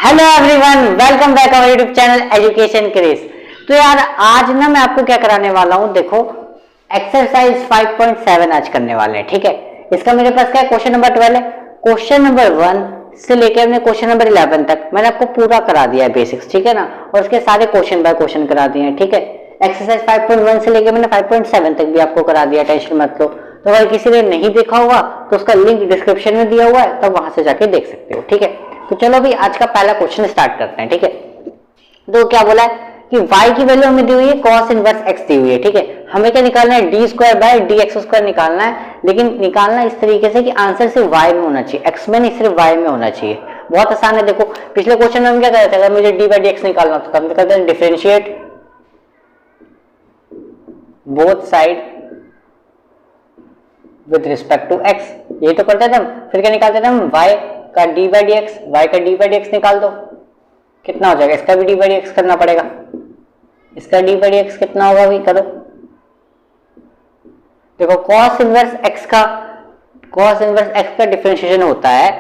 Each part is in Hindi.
Hello everyone, welcome back our YouTube channel Education Craze. तो यार आज ना मैं आपको क्या कराने वाला हूँ, देखो एक्सरसाइज 5.7 आज करने वाले हैं। ठीक है, इसका मेरे पास क्या है, क्वेश्चन नंबर 12 है। क्वेश्चन नंबर 1 से लेकर हमने क्वेश्चन नंबर 11 तक मैंने आपको पूरा करा दिया है बेसिक्स, ठीक है ना। और उसके सारे क्वेश्चन बाय क्वेश्चन करा दिए हैं। ठीक है, एक्सरसाइज 5.1 से लेकर मैंने 5.7 तक भी आपको करा दिया, टेंशन मत लो। तो अगर किसी ने नहीं देखा होगा तो उसका लिंक डिस्क्रिप्शन में दिया हुआ है, तब वहां से जाके देख सकते हो। ठीक है, तो चलो अभी आज का पहला क्वेश्चन स्टार्ट करते हैं। ठीक है, तो क्या बोला है कि y की वैल्यू हमें दी हुई है cos इनवर्स x दी हुई है। ठीक है, हमें क्या निकालना है, D square by D x square निकालना है, लेकिन निकालना इस तरीके से कि आंसर सिर्फ y में होना चाहिए, x में नहीं, सिर्फ y में होना चाहिए। बहुत आसान है। देखो पिछले क्वेश्चन में हम क्या कर रहे थे, अगर मुझे डी बाई डी एक्स निकालना तो हम करते हैं differentiate both side with respect to x, ये तो करते थे हम। फिर क्या निकालते थे हम, y का d by D x, y का डी बाई डी एक्स निकाल दो, कितना हो जाएगा, इसका भी डी बाई डी एक्स करना पड़ेगा, इसका डी बाई डी एक्स कितना होगा भी करो। देखो cos इनवर्स x का डिफरेंशिएशन होता है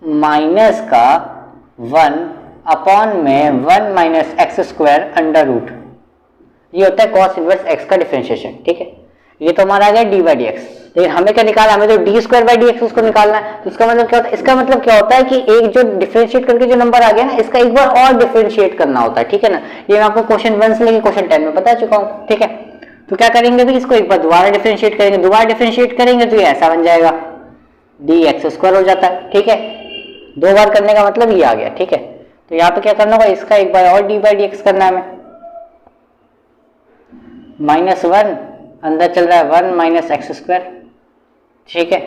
माइनस का 1 अपॉन में 1 minus x square under root, ये होता है cos इनवर्स x का डिफरेंशिएशन। ठीक है, ये तो हमारा आ गया डी बाई डी एक्स, लेकिन हमें क्या निकालना है, हमें तो D square by D x उसको निकालना है। तो इसका मतलब क्या होता है, इसका मतलब क्या होता है कि एक जो डिफरेंशिएट करके जो नंबर आ गया ना, इसका एक बार और डिफरेंशिएट करना होता है। ठीक है ना, ये मैं आपको क्वेश्चन 1 से लेकर क्वेश्चन 10 में बता चुका हूँ। ठीक है, तो क्या करेंगे भी, इसको एक बार दोबारा डिफरेंशिएट करेंगे, दोबारा डिफरेंशिएट करेंगे तो ये ऐसा बन जाएगा, डी एक्स स्क्वायर हो जाता है। ठीक है, दो बार करने का मतलब ये आ गया। ठीक है, तो यहाँ पे क्या करना होगा, इसका एक बार और डी बाई डी एक्स करना है हमें, -1 अंदर चल रहा है 1 माइनस एक्स स्क्वायर। ठीक है,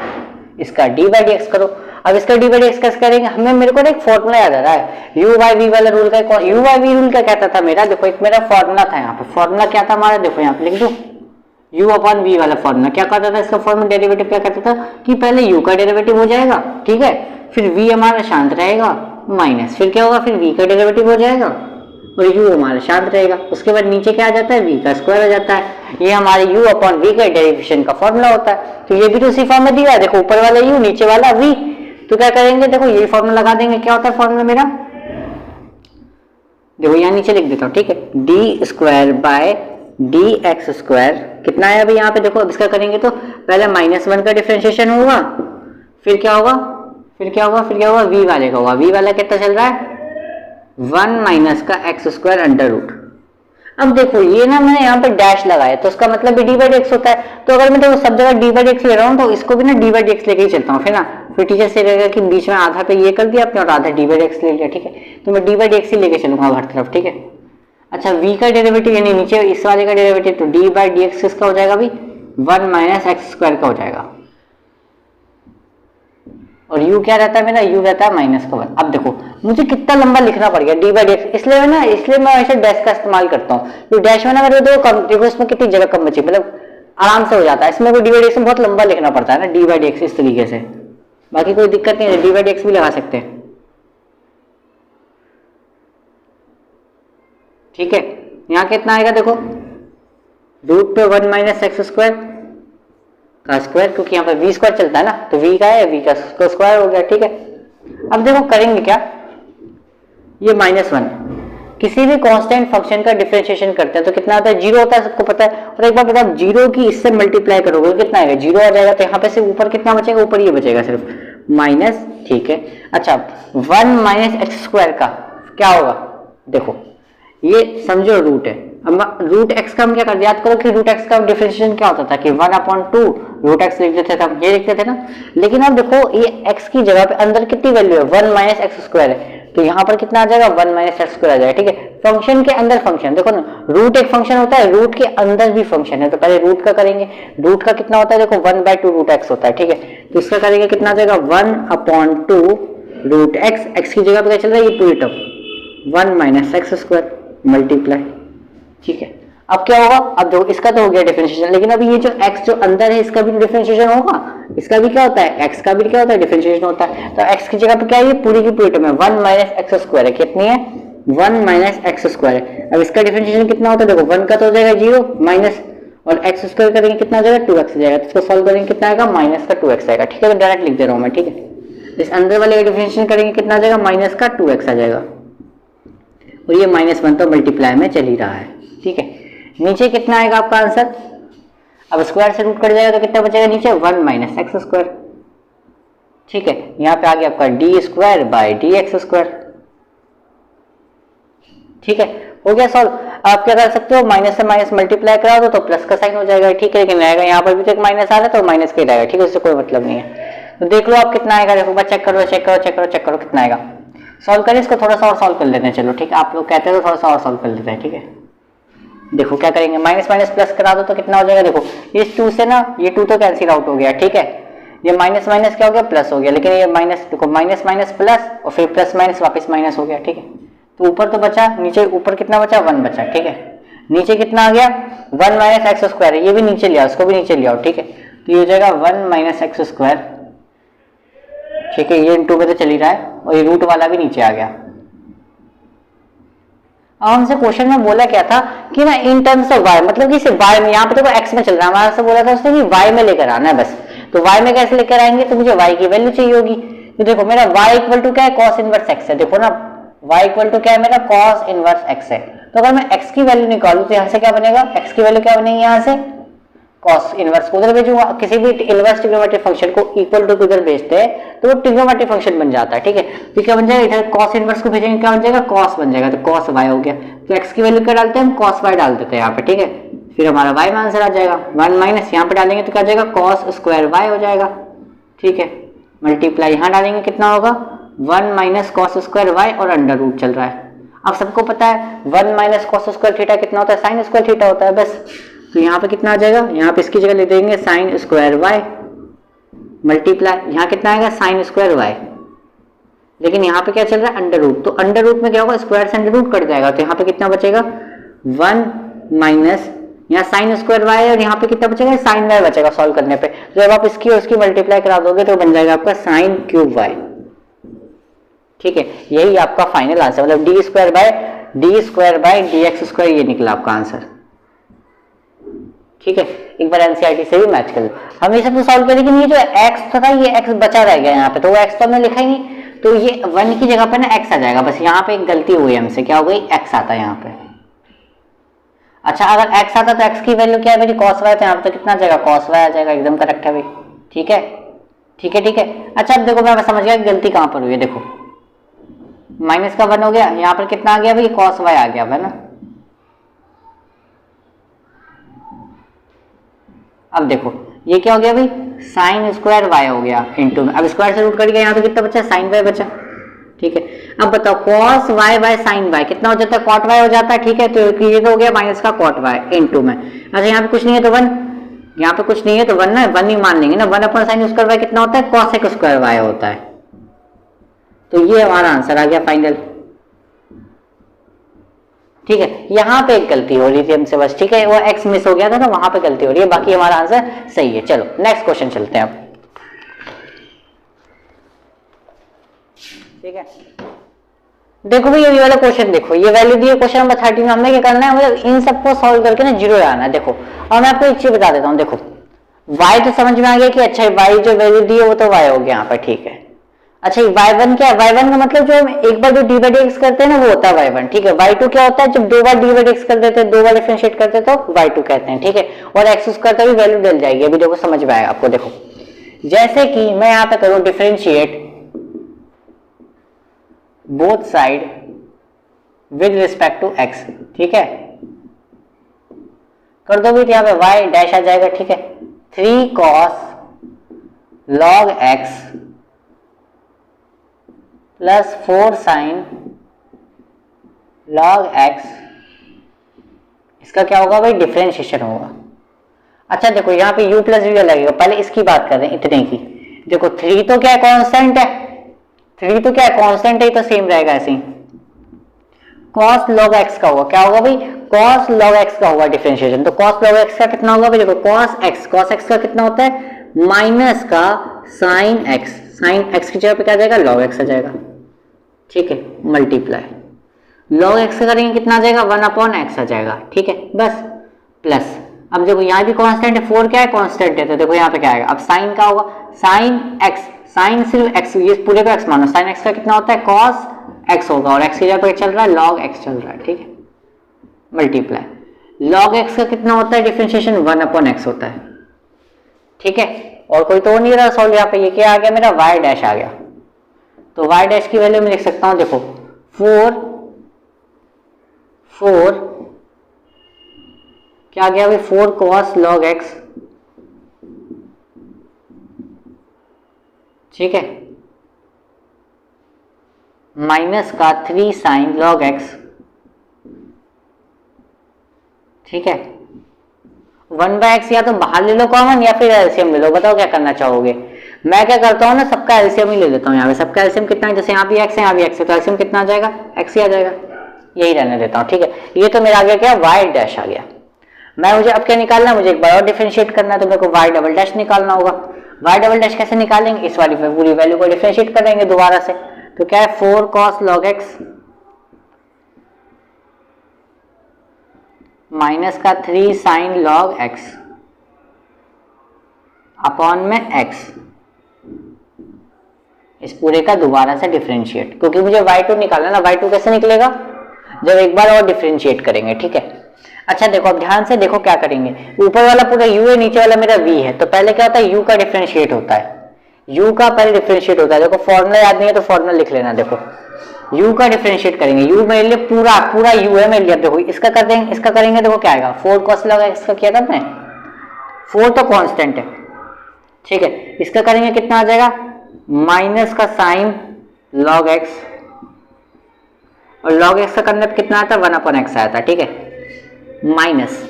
इसका डी बाई डी एक्स करो। अब इसका डी बाई डी एक्स कैसे करेंगे, हमें मेरे को एक फॉर्मूला याद आ रहा है, यू बाई वी वाला रूल का। यू बाई वी रूल का कहता था मेरा, देखो एक मेरा फॉर्मूला था यहाँ पे, फॉर्मूला क्या था हमारा, देखो यहाँ पे लिख दो, u अपॉन वी वाला फॉर्मूला क्या कहता था, इसका फॉर्मूला डेरिवेटिव क्या कहता था कि पहले u का डेरिवेटिव हो जाएगा, ठीक है, फिर v हमारा शांत रहेगा माइनस, फिर क्या होगा, फिर v का डेरिवेटिव हो जाएगा और u हमारा शांत रहेगा, उसके बाद नीचे क्या आ जाता है, v का स्क्वायर हो जाता है। ये हमारे u अपॉन v का डेरिवेशन का फॉर्मूला होता है। तो ये भी तो उसी फॉर्म में दिया है, देखो ऊपर वाला u नीचे वाला v, तो क्या करेंगे, देखो ये फॉर्मूला लगा देंगे। क्या होता है फॉर्मूला मेरा, देखो यहाँ नीचे लिख देता हूँ। ठीक है, D square by D x square कितना है अभी यहाँ पे, देखो अब इसका करेंगे तो पहले -1 का डिफरेंशिएशन होगा, फिर क्या होगा, v वाले का होगा, v वाला कितना चल रहा है 1 माइनस का एक्स स्क्वायर अंडर रूट। अब देखो ये ना मैंने यहाँ पे डैश लगाया, तो उसका मतलब भी डी बाई डी एक्स होता है। तो अगर मैं देखो सब जगह डी बाई डी एक्स ले रहा हूँ तो इसको भी ना डी बाई डी एक्स लेके ही चलता हूँ, फिर ना फिर टीचर से रहेगा कि बीच में आधा पे ये कर दिया आपने और आधा डी बाई डी एक्स ले लिया। ठीक है, तो मैं डी बाई डी एक्स ही लेके चलूंगा हर तरफ। ठीक है, अच्छा v का डेरिवेटिव यानी नीचे इस वाले का डेरिवेटिव, तो डी बाई डी एक्स किसका हो जाएगा अभी, 1 माइनस एक्स स्क्वायर का हो जाएगा, और u क्या रहता है मेरा, u रहता है -1। अब देखो मुझे कितना लंबा लिखना पड़ गया डी बाई डी एक्स, इसलिए मैं ऐसे डैश का इस्तेमाल करता हूँ। तो डैश में ना मेरे देखो इसमें कितनी जगह कम बची, मतलब आराम से हो जाता है। इसमें कोई डी बाई डी एक्स में बहुत लंबा लिखना पड़ता है ना, डी बाई डी एक्स इस तरीके से, बाकी कोई दिक्कत नहीं है, डी बाई डी एक्स भी लगा सकते हैं। ठीक है, यहाँ कितना आएगा देखो, रूट पे 1 माइनस एक्स स्क्वायर का स्क्वायर, क्योंकि यहाँ पे v स्क्वायर चलता है ना, तो v का है, v का स्क्वायर हो गया। ठीक है, अब देखो करेंगे क्या, ये -1 किसी भी कांस्टेंट फंक्शन का डिफरेंशिएशन करते हैं तो कितना आता है, 0 होता है, सबको पता है। और एक बार बताओ 0 की इससे मल्टीप्लाई करोगे कितना आएगा, 0 आ जाएगा, तो यहाँ पे सिर्फ ऊपर कितना बचेगा, ऊपर ये बचेगा सिर्फ माइनस। ठीक है, अच्छा 1 माइनस एक्स स्क्वायर का क्या होगा, देखो ये समझो रूट है, अब रूट एक्स का हम क्या कर, याद करो कि रूट एक्स का डिफरेंशिएशन क्या होता था कि 1/2 रूट एक्स लिख देते थे हम, ये लिखते थे ना। लेकिन अब देखो ये एक्स की जगह पे अंदर कितनी वैल्यू है, 1 माइनस एक्स स्क्वायर है, तो यहाँ पर कितना आ जाएगा, 1 माइनस एक्स स्क्वायर आ जाएगा। ठीक है, फंक्शन के अंदर फंक्शन, देखो ना रूट एक फंक्शन होता है, रूट के अंदर भी फंक्शन है, तो पहले रूट का करेंगे, रूट का कितना होता है, देखो 1/2 रूट एक्स होता है। ठीक है, तो इसका करेंगे कितना आ जाएगा, 1/2 रूट एक्स, एक्स की जगह पे क्या चल रहा है, ये पूरी term 1 minus x square multiply. ठीक है, अब क्या होगा, अब देखो इसका तो हो गया डिफरेंशिएशन, लेकिन अभी ये जो x जो अंदर है इसका भी डिफरेंशिएशन होगा, इसका भी क्या होता है, x का भी क्या होता है, डिफरेंशिएशन होता है। तो x की जगह पे क्या है, ये पूरी की पूरी टर्म है 1 माइनस एक्स स्क्वायर है, कितनी है 1 माइनस एक्स स्क्वायर है। अब इसका डिफरेंशिएशन कितना होता है, देखो 1 का तो हो जाएगा 0 माइनस, और एक्स स्क्वायर करेंगे कितना हो जाएगा 2x हो जाएगा, तो इसको सॉल्व करेंगे कितना आएगा, -2x आएगा। ठीक है, तो डायरेक्ट लिख दे रहा हूँ मैं। ठीक है, इस अंदर वाले का डिफरेंशिएशन करेंगे कितना आ जाएगा, माइनस का 2x आ जाएगा, और ये -1 तो मल्टीप्लाई में चल ही रहा है। ठीक है, नीचे कितना आएगा आपका आंसर, अब स्क्वायर से रूट कट जाएगा तो कितना बचेगा नीचे 1 माइनस एक्स स्क्वायर। ठीक है, यहाँ पे आ गया आपका D square by D x square. ठीक है, हो गया सॉल्व। आप क्या कर सकते हो, माइनस से माइनस मल्टीप्लाई करा दो तो प्लस का साइन हो जाएगा। ठीक है, लेकिन रहेगा यहाँ पर भी तो एक माइनस आ रहा है तो माइनस का ही रहेगा। ठीक है, उससे कोई मतलब नहीं है। तो देख लो आप कितना आएगा, देखो बस चेक करो चेक करो चेक करो चेक करो कितना आएगा। सॉल्व करें इसको, थोड़ा सा और सॉल्व कर लेते हैं। चलो ठीक है, आप लोग कहते हो तो थोड़ा सा और सॉल्व कर लेते हैं। ठीक है, देखो क्या करेंगे, माइनस माइनस प्लस करा दो तो कितना हो जाएगा, देखो इस 2 से ना ये 2 तो कैंसिल आउट हो गया। ठीक है, ये माइनस माइनस क्या हो गया, प्लस हो गया, लेकिन ये माइनस देखो माइनस माइनस प्लस और फिर प्लस माइनस वापस माइनस हो गया। ठीक है, तो ऊपर तो बचा, नीचे ऊपर कितना बचा 1 बचा। ठीक है, नीचे कितना आ गया 1 माइनस एक्स स्क्वायर, ये भी नीचे लिया, उसको भी नीचे लिया। ठीक है, तो ये हो जाएगा 1 माइनस एक्स स्क्वायर। ठीक है, ये इनटू में तो चल ही रहा है और ये रूट वाला भी नीचे आ गया। अब हमसे क्वेश्चन में बोला क्या था कि ना इन टर्म्स ऑफ y, मतलब कि सिर्फ y में, यहाँ पे तो x में चल रहा है हमारा, से बोला था उसने कि y में लेकर आना है बस। तो y में कैसे लेकर आएंगे, तो मुझे y की वैल्यू चाहिए होगी। तो देखो मेरा y इक्वल टू क्या है, cos इनवर्स x है। देखो ना y इक्वल टू क्या है मेरा, cos इनवर्स x है। तो अगर मैं x की वैल्यू निकालूं तो यहाँ से क्या बनेगा, x की वैल्यू क्या बनेगी, यहाँ से cos इनवर्स को उधर भेजूंगा। किसी भी इनवर्स ट्रिग्नोमेट्रिक फंक्शन को इक्वल टू उधर भेजते हैं तो वो ट्रिग्नोमेट्रिक फंक्शन बन जाता है। ठीक है, तो क्या बन जाएगा, इधर cos इनवर्स को भेजेंगे क्या बन जाएगा, cos बन जाएगा, तो cos y हो गया। तो x की वैल्यू क्या डालते हैं हम, cos y डाल देते हैं यहाँ पे। ठीक है, फिर हमारा y में आंसर आ जाएगा 1 माइनस, यहाँ पे डालेंगे तो क्या आ जाएगा cos स्क्वायर y हो जाएगा। ठीक है, मल्टीप्लाई यहाँ डालेंगे कितना होगा 1 माइनस cos स्क्वायर y और अंडर रूट चल रहा है। अब सबको पता है 1 माइनस cos स्क्वायर थीटा कितना होता है, साइन स्क्वायर थीटा होता है बस। तो यहाँ पे कितना आ जाएगा, यहाँ पे इसकी जगह ले देंगे साइन स्क्वायर वाई मल्टीप्लाई, यहाँ कितना आएगा साइन स्क्वायर वाई, लेकिन यहाँ पे क्या चल रहा है अंडर रूट, तो अंडर रूट में क्या होगा, स्क्वायर से अंडर रूट कट जाएगा। तो यहाँ पे कितना बचेगा 1 माइनस यहाँ साइन स्क्वायर वाई और यहाँ पे कितना बचेगा साइन वाई बचेगा सॉल्व करने पे। तो जब आप इसकी और इसकी मल्टीप्लाई करा दोगे तो बन जाएगा आपका साइन क्यूब वाई। ठीक है, यही आपका फाइनल आंसर, मतलब D square by D x square, ये निकला आपका आंसर। ठीक है, एक बार एनसीईआरटी से भी मैच कर लो। हम ये सब तो सॉल्व करें, लेकिन ये जो एक्स था ये एक्स बचा रह गया यहाँ पे, तो वो एक्स तो हमने लिखा ही नहीं, तो ये 1 की जगह पे ना एक्स आ जाएगा बस। यहाँ पे एक गलती हुई हमसे, क्या हो गई, एक्स आता है यहाँ पे। अच्छा, अगर एक्स आता तो एक्स की वैल्यू क्या है मेरी, कॉस वाई, तो यहाँ पे तो कितना आ जाएगा कॉस वाई आ जाएगा, एकदम करेक्ट है भाई। ठीक है ठीक है ठीक है। अच्छा अब देखो मैं समझ गया गलती कहाँ पर हुई है। देखो माइनस का 1 हो गया, यहाँ पर कितना आ गया भाई कॉस वाई आ गया है ना। अब देखो ये क्या हो गया भाई साइन स्क्वायर वाई हो गया इंटू में, अब स्क्वायर से रूट कर गया, यहाँ पे कितना बचा साइन वाई बचा। ठीक है, अब बताओ cos y by sine y कितना हो जाता है, कॉट वाई हो जाता है। ठीक है, तो ये तो हो गया माइनस का कॉट वाई इंटू में। अच्छा यहाँ पे कुछ नहीं है तो 1, यहाँ पे कुछ नहीं है तो 1 ना, 1 ही मान लेंगे ना, 1 अपॉन साइन स्क्वायर वाई कितना होता है कॉसेक स्क्वायर वाई होता है। तो ये हमारा आंसर आ गया फाइनल। ठीक है, यहाँ पे एक गलती हो रही थी हमसे बस। ठीक है, वो एक्स मिस हो गया था ना, वहां पे गलती हो रही है, बाकी हमारा आंसर सही है। चलो नेक्स्ट क्वेश्चन चलते हैं अब। ठीक है, देखो भाई ये वाला क्वेश्चन देखो, ये वैल्यू दी है क्वेश्चन नंबर 13 में, हमें क्या करना है, मतलब इन सबको सॉल्व करके ना जीरो आना है। देखो और मैं आपको एक चीज बता देता हूँ, देखो y तो समझ में आ गया कि अच्छा y जो वैल्यू दी है वो तो y हो गया यहाँ पर। ठीक है, अच्छा y1 क्या है, y1 का मतलब जो हम एक बार जो डी बाई डी एक्स करते हैं ना वो होता है y1। ठीक है, y2 क्या होता है, जब 2 बार डी बाई डी एक्स कर देते हैं, 2 बार डिफरेंशिएट करते हैं तो y2 कहते हैं। ठीक है, और एक्स स्क्वायर का भी वैल्यू डल जाएगी, अभी देखो समझ में आएगा आपको। देखो जैसे कि मैं यहाँ पे करूँ differentiate both side with respect to x। ठीक है, कर दो भी तो यहाँ पे y डैश आ जाएगा। ठीक है, 3 cos log x plus 4 sine log x, इसका क्या होगा भाई डिफरेंशिएशन होगा। अच्छा देखो यहाँ पे u प्लस v लगेगा, पहले इसकी बात कर रहे हैं इतने की। देखो 3 तो क्या है कांस्टेंट है, 3 तो क्या है कांस्टेंट है, तो सेम रहेगा ऐसे ही। cos log x का होगा, क्या होगा भाई cos log x का होगा डिफरेंशिएशन। तो cos log x का कितना होगा भाई, देखो cos x का कितना होता है माइनस का sin x, sin x की जगह पे क्या आ जाएगा log x आ जाएगा। ठीक है, मल्टीप्लाई log x का करेंगे कितना आ जाएगा 1 अपॉन x आ जाएगा। ठीक है, बस प्लस, अब देखो यहाँ भी कांस्टेंट है, 4 क्या है कांस्टेंट है, तो देखो यहाँ पे क्या आएगा अब साइन का होगा sin x, साइन सिर्फ एक्स, ये पूरे को एक्स मानो, साइन एक्स का कितना होता है cos एक्स होगा, और एक्स की जगह पे चल रहा है log एक्स चल रहा है, ठीक है, मल्टीप्लाई log एक्स का कितना होता है डिफरेंशिएशन 1/x होता है, ठीक है, और कोई तो नहीं रहा सॉल्व यहाँ पे, ये क्या आ गया मेरा y डैश आ गया, तो y डैश की वैल्यू मैं लिख सकता हूं, देखो 4 क्या आ गया भाई 4 cos log x, ठीक है, माइनस का 3 sin log x, ठीक है, 1/x या तो बाहर ले लो कॉमन या फिर एलसीएम ले लो, बताओ क्या करना चाहोगे। मैं क्या करता हूँ ना, सबका एलसीएम ही ले लेता हूँ यहाँ पे, सबका एलसीएम कितना है, जैसे यहाँ भी x है यहाँ भी x है, तो एलसीएम कितना आ जाएगा, x ही आ जाएगा, यही रहने देता हूँ, ठीक है। ये तो मेरा आ गया क्या y डैश आ गया। मुझे अब क्या निकालना है, मुझे एक बार और डिफरेंशिएट करना है, तो मेरे को y डबल डैश निकालना होगा। y डबल डैश कैसे निकालेंगे, इस वाली पूरी वैल्यू को डिफरेंशिएट करेंगे दोबारा से, तो क्या है 4 cos log x माइनस का 3 sin log x अपॉन में x, इस पूरे का दोबारा से डिफरेंशिएट, क्योंकि मुझे y2 निकालना ना, y2 कैसे निकलेगा, जब एक बार और डिफरेंशिएट करेंगे, ठीक है। अच्छा देखो, अब ध्यान से देखो क्या करेंगे, ऊपर वाला पूरा u है, नीचे वाला मेरा v है, तो पहले क्या होता है u का डिफरेंशिएट होता है, u का पहले डिफरेंशिएट होता है, देखो फॉर्मूला याद नहीं है तो फॉर्मूला लिख लेना, देखो u का डिफरेंशिएट करेंगे, u मेरे लिए पूरा u है मेरे लिए, देखो इसका कर देंगे, इसका करेंगे, देखो क्या आएगा 4 cos log x का किया था हमने, 4 तो कांस्टेंट है, ठीक है, इसका करेंगे कितना आ जाएगा माइनस का साइन log x, और log x का करने पे कितना आता है 1/x आया था, ठीक है, माइनस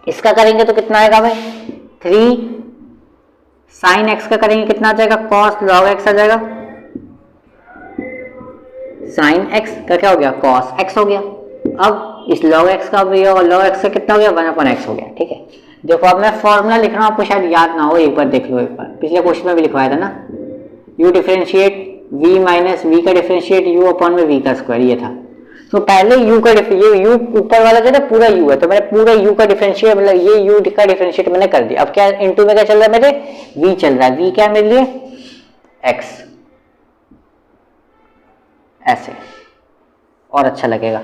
इसका करेंगे तो कितना आएगा भाई 3 sin x का करेंगे कितना आ जाएगा cos log x आ जाएगा, sin x का क्या हो गया cos x हो गया। अब इस log x का भी होगा, log x का कितना हो गया 1/x हो गया, ठीक है। देखो अब मैं फॉर्मूला लिख रहा हूं, आपको शायद याद ना हो, एक बार देख लो, एक बार पिछले क्वेश्चन में भी लिखवाया था ना, u differentiate v minus v का डिफरेंशिएट u अपॉन में v का स्क्वायर, ये था। तो पहले u का ये u ऊपर वाला जो है पूरा u है, तो मैंने पूरा u का डिफरेंशिएट, मतलब ये u का डिफरेंशिएट मैंने कर दिया। अब क्या इनटू में क्या चल रहा है मेरे v चल रहा है, v क्या है मेरे लिए x, ऐसे और अच्छा लगेगा,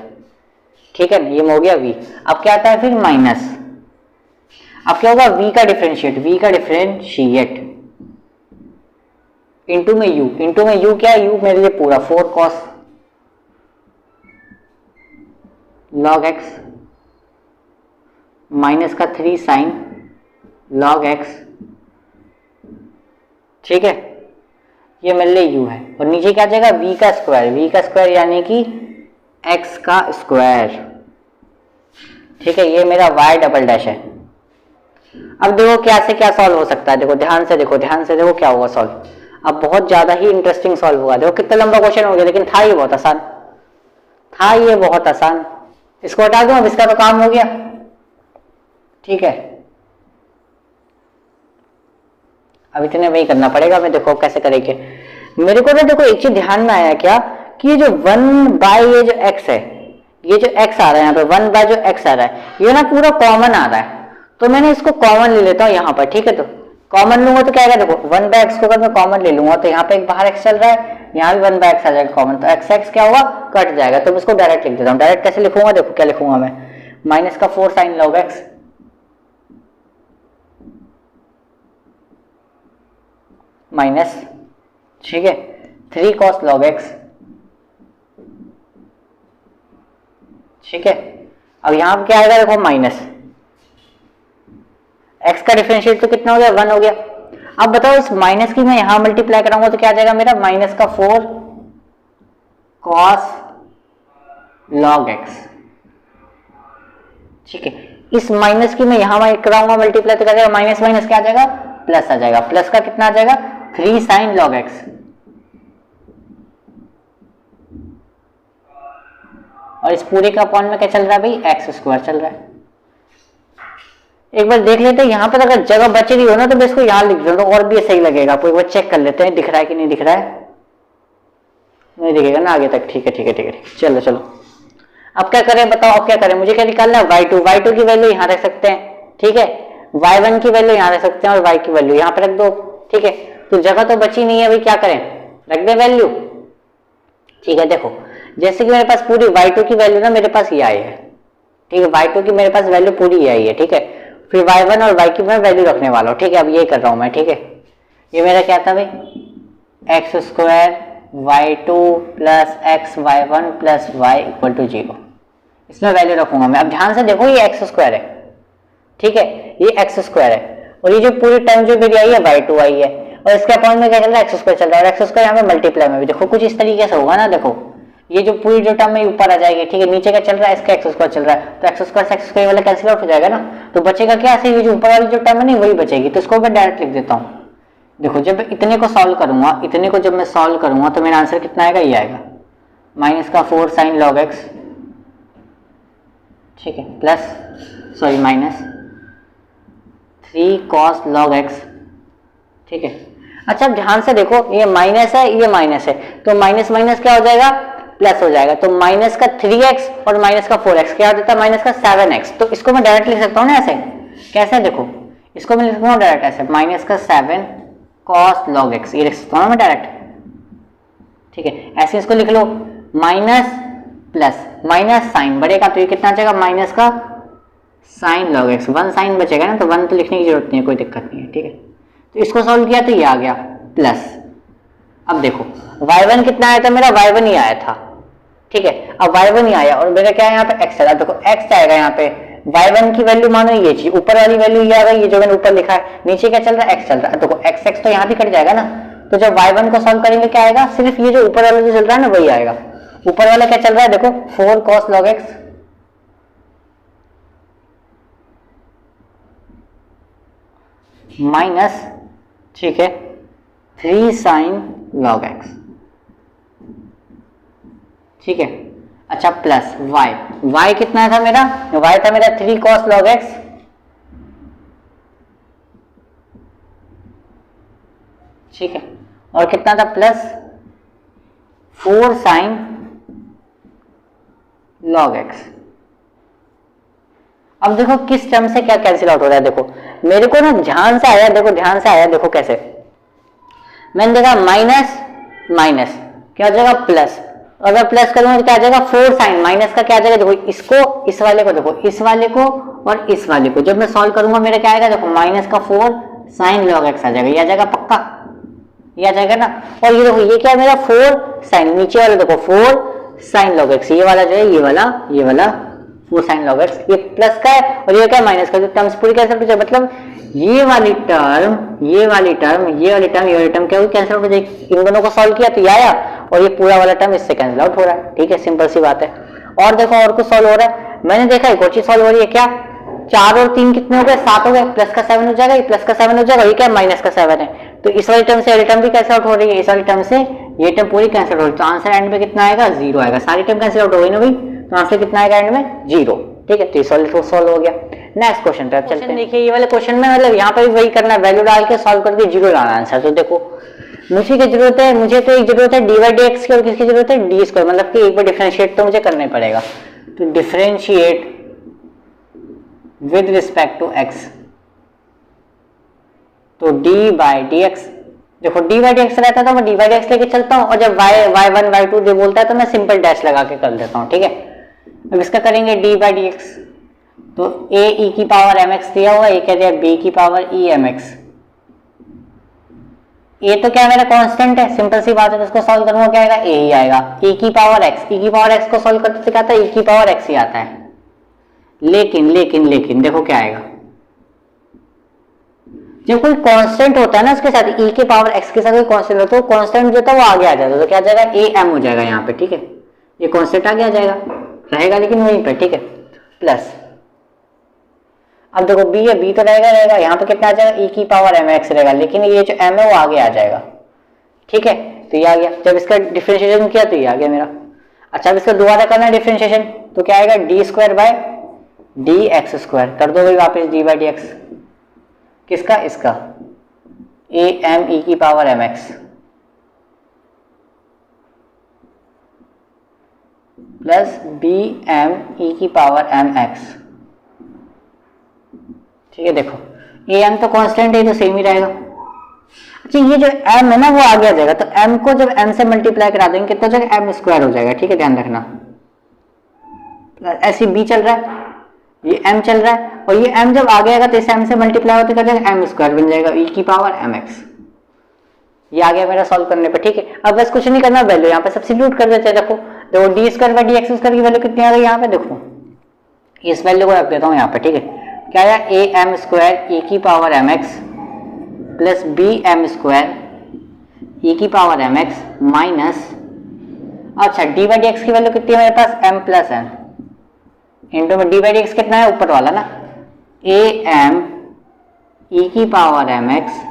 ठीक है ना, ये हो गया v। अब क्या आता है फिर माइनस, अब क्या होगा v का डिफरेंशिएट इंटू में u क्या है, u मेरे लिए पूरा 4 cos log x माइनस का 3 sin log x, ठीक है, ये मेरे लिए u है, और नीचे क्या आ जाएगा v का स्क्वायर यानी कि x का स्क्वायर, ठीक है, ये मेरा y डबल डैश है। अब देखो क्या से क्या सॉल्व हो सकता है, देखो ध्यान से देखो क्या होगा सॉल्व, अब बहुत ज्यादा ही इंटरेस्टिंग सॉल्व होगा। देखो कितना लंबा क्वेश्चन हो गया, लेकिन था ये बहुत आसान, इसको हटा दूं, अब इसका तो काम हो गया, ठीक है। अब इतने वही करना पड़ेगा, मैं देखो कैसे करेंगे। मेरे को ना देखो एक चीज ध्यान में आया क्या, कि ये जो 1/, ये जो x है, ये जो x आ रहा है यहाँ पे 1/, जो x आ रहा है ये ना पूरा कॉमन आ रहा है, तो मैंने इसको कॉमन ले लेता हूँ यहाँ पर, ठीक है। तो कॉमन लूंगा तो क्या आएगा, देखो 1/x को अगर मैं कॉमन ले लूंगा तो यहाँ पे एक बाहर x चल रहा है, यहाँ भी 1/x आ जाएगा कॉमन, तो x क्या होगा कट जाएगा, तो मैं इसको डायरेक्ट लिख देता हूँ। डायरेक्ट कैसे लिखूंगा, देखो क्या लिखूंगा मैं, माइनस का 4 sin log x माइनस, ठीक है, 3 cos log x, ठीक है। अब यहाँ पे क्या आएगा, देखो माइनस x का डिफरेंशिएट तो कितना हो गया 1 हो गया। अब बताओ इस माइनस की मैं यहां मल्टीप्लाई कराऊंगा तो क्या आ जाएगा मेरा, माइनस का 4 cos log x, ठीक है। इस माइनस की मैं यहां कराऊंगा मल्टीप्लाई तो क्या आ जाएगा, माइनस माइनस क्या आ जाएगा प्लस आ जाएगा, प्लस का कितना आ जाएगा 3 sin log x, और इस पूरे का अपॉन में क्या चल रहा है भाई x स्क्वायर चल रहा है। एक बार देख लेते हैं यहाँ पर, अगर जगह बच रही हो ना तो मैं इसको यहाँ लिख दूँ तो और भी सही लगेगा। आपको एक बार चेक कर लेते हैं दिख रहा है कि नहीं दिख रहा है, नहीं दिखेगा ना आगे तक, ठीक है। चलो अब क्या करें बताओ, अब क्या करें, मुझे क्या निकालना है y2 की वैल्यू यहाँ रख सकते हैं, ठीक है, y1 की वैल्यू यहाँ रख सकते हैं और y की वैल्यू यहाँ पे रख दो, ठीक है। तो जगह तो बची नहीं है भाई, क्या करें, रख दे वैल्यू। ठीक है, देखो जैसे कि मेरे पास पूरी y2 की वैल्यू ना मेरे पास ये आई है, ठीक है, y2 की मेरे पास वैल्यू पूरी ये आई है, ठीक है, फिर y1 और y की मैं वैल्यू रखने वाला हूँ, ठीक है। अब ये कर रहा हूँ मैं, ठीक है, ये मेरा क्या था भाई, x square y2 plus x y1 plus y equal to 0, इसमें वैल्यू रखूंगा मैं। अब ध्यान से देखो ये एक्स स्क्वायर है, ठीक है, ये एक्स स्क्वायर है, और ये जो पूरी टर्म जो मेरी आई है y2 आई है, और इसके अपॉइंट में क्या चल रहा है, एक्स स्क्वायर चल रहा है, और एक्स स्क्वायर यहाँ पे मल्टीप्लाई में भी देखो कुछ इस तरीके से होगा ना, देखो ये जो पूरी जो टर्म है ऊपर आ जाएगी, ठीक है, नीचे क्या चल रहा है, इसका एक्स स्क्वायर चल रहा है, तो एक्स स्क्वायर से एक्स स्क्वायर वाला कैंसिल आउट हो जाएगा ना, तो बचेगा क्या, ये जो ऊपर वाली जो टर्म है ना वही बचेगी, तो इसको मैं डायरेक्ट लिख देता हूँ। देखो जब इतने को सॉल्व करूंगा, इतने को जब मैं सॉल्व करूंगा तो मेरा आंसर कितना आएगा, ये आएगा माइनस का 4 साइन लॉग एक्स, ठीक है, plus sorry minus 3 cos log x, ठीक है। अच्छा अब ध्यान से देखो ये माइनस है, ये माइनस है, तो माइनस माइनस क्या हो जाएगा, प्लस हो जाएगा, तो माइनस का 3x और माइनस का 4x क्या हो जाता है, माइनस का 7x, तो इसको मैं डायरेक्ट लिख सकता हूँ ना ऐसे, कैसे, देखो इसको मैं लिख सकता हूँ डायरेक्ट ऐसे, माइनस का 7 कॉस लॉग एक्स, ये लिख सकता हूँ मैं डायरेक्ट, ठीक है, ऐसे इसको लिख लो, माइनस प्लस माइनस साइन बढ़ेगा तो ये कितना आ जाएगा, माइनस का साइन लॉग एक्स, 1 साइन बचेगा ना, तो 1 तो लिखने की जरूरत नहीं है, कोई दिक्कत नहीं है, ठीक है। तो इसको सॉल्व किया तो ये आ गया प्लस, अब देखो y1 कितना आया था मेरा, y1 ही आया था, ठीक है, अब y1 ही आया और मेरा क्या है यहाँ पे x आया, देखो x आएगा यहाँ पे, y1 की वैल्यू मानो ये चीज ऊपर वाली वैल्यू ये आ गई, ये जो मैंने ऊपर लिखा है, नीचे क्या चल रहा है, x चल रहा है, देखो x तो यहाँ भी कट जाएगा ना, तो जब y1 को सॉल्व करेंगे क्या आएगा, सिर्फ ये जो ऊपर वाला जो चल रहा है ना वही आएगा, ऊपर वाला क्या चल रहा है, देखो 4 cos log x माइनस, ठीक है, 3 साइन लॉग एक्स, ठीक है। अच्छा प्लस y कितना था मेरा, y था मेरा 3 cos log x, ठीक है, और कितना था प्लस 4 साइन log x। अब देखो किस टर्म से क्या कैंसिल आउट हो रहा है, देखो मेरे को ना ध्यान से आया, देखो ध्यान से आया, देखो कैसे मैंने देखा माइनस माइनस क्या हो जाएगा प्लस, अगर प्लस करूंगा तो क्या आ जाएगा 4 साइन, माइनस का क्या आ जाएगा, देखो इसको इस वाले को, देखो इस वाले को और इस वाले को जब मैं सॉल्व करूंगा मेरा क्या आएगा, देखो माइनस का 4 साइन लॉग एक्स आ जाएगा, ये आ जाएगा पक्का, ये आ जाएगा ना। और ये देखो ये क्या है मेरा 4 साइन, नीचे वाला देखो 4 साइन लॉग एक्स, ये वाला जो है ये वाला 4 साइन लॉग एक्स, ये प्लस का है और ये क्या है माइनस का, जो टर्म्स पूरी कैंसिल हो जाए, मतलब ये वाली टर्म ये वाली टर्म क्या हुई, कैंसिल आउट हो जाएगी, इन दोनों को सॉल्व किया तो ये आया, और ये पूरा वाला टर्म इससे कैंसिल आउट हो रहा है, ठीक है, सिंपल सी बात है। और देखो और कुछ सॉल्व हो रहा है, मैंने देखा एक और चीज सॉल्व हो रही है, क्या 4 और 3 कितने हो गए, 7 हो गए, प्लस का 7 हो जाएगा, ये प्लस का 7 हो जाएगा, ये क्या माइनस का 7 है, तो इस वाली टर्म से वाली टर्म भी कैंसिल आउट हो रही है, इस वाली टर्म से ये टर्म पूरी कैंसिल हो रही है, तो आंसर एंड में कितना आएगा, 0 आएगा, सारी टर्म कैंसिल आउट हो गई ना भाई, तो आंसर कितना आएगा एंड में 0, ठीक है, तो सॉल्व हो गया। नेक्स्ट क्वेश्चन पे अब चलते हैं, देखिए ये वाले क्वेश्चन में मतलब यहाँ पर भी वही करना है, वैल्यू डाल के सॉल्व करके 0 लाना आंसर। तो देखो मुझे क्या जरूरत है, मुझे तो एक जरूरत है dy dx की, और किसकी जरूरत है डी स्क्वायर, मतलब कि एक बार डिफरेंशिएट तो मुझे करना ही पड़ेगा, तो differentiate with respect to x, तो डी बाई डी एक्स, देखो डी बाई डी एक्स रहता है तो मैं डी बाई डी एक्स लेके चलता हूँ, और जब y1 y2 दे बोलता है तो मैं सिंपल डैश लगा के कर देता हूँ, ठीक है। अब इसका करेंगे डी बाई डी एक्स, तो a e की पावर mx दिया हुआ, ये कह दिया b की पावर e mx, a तो क्या मेरा कांस्टेंट है, सिंपल सी बात है, तो इसको सॉल्व करूंगा क्या आएगा, a ही आएगा, e की पावर x को सॉल्व करते क्या आता है, e की पावर x ही आता है, लेकिन देखो क्या आएगा, जब कोई कांस्टेंट होता है ना उसके साथ e के पावर x के साथ कोई कांस्टेंट होता है, तो कांस्टेंट जो था वो आगे आ जाता है, तो क्या आ जाएगा a m हो जाएगा यहाँ पे, ठीक है, ये कांस्टेंट आगे आ जाएगा, रहेगा लेकिन वहीं पे, ठीक है, प्लस अब देखो b है, b तो रहेगा, यहाँ पे कितना आ जाएगा e की पावर mx रहेगा, लेकिन ये जो m है वो आगे आ जाएगा, ठीक है, तो ये आ गया, जब इसका डिफरेंशिएशन किया तो ये आ गया मेरा। अच्छा अब इसका दोबारा करना है डिफरेंशिएशन, तो क्या आएगा D square by D x square, कर दो भाई वापस डी बाई डी एक्स, किसका, इसका a m e की power mx plus b m e की पावर mx, ठीक है। देखो a m तो कांस्टेंट है तो सेम ही रहेगा। अच्छा ये जो m है ना वो आगे आ जाएगा, तो m को जब m से मल्टीप्लाई करा देंगे कितना हो जाएगा, m स्क्वायर हो जाएगा। ठीक है, ध्यान रखना। ऐसे b चल रहा है, ये m चल रहा है, और ये m जब आगे आएगा तो इस m से मल्टीप्लाई होते कर जाएगा, m स्क्वायर बन जाएगा e की पावर mx। ये आ गया मेरा सॉल्व करने पे। ठीक है, अब बस कुछ नहीं करना, वैल्यू यहाँ पे सब्स्टिट्यूट कर देते हैं। देखो देखो D square by D x square की वैल्यू कितनी आ गई यहाँ पे, देखो इस वैल्यू को रख देता हूँ यहाँ पे। ठीक है, क्या आया, ए एम स्क्वायर ई की power M x plus B M square E की पावर एम एक्स माइनस, अच्छा डी बाई डी एक्स की वैल्यू कितनी है मेरे पास, एम प्लस एन इंटू में डी बाई डी एक्स कितना है ऊपर वाला ना, ए एम ई की power M x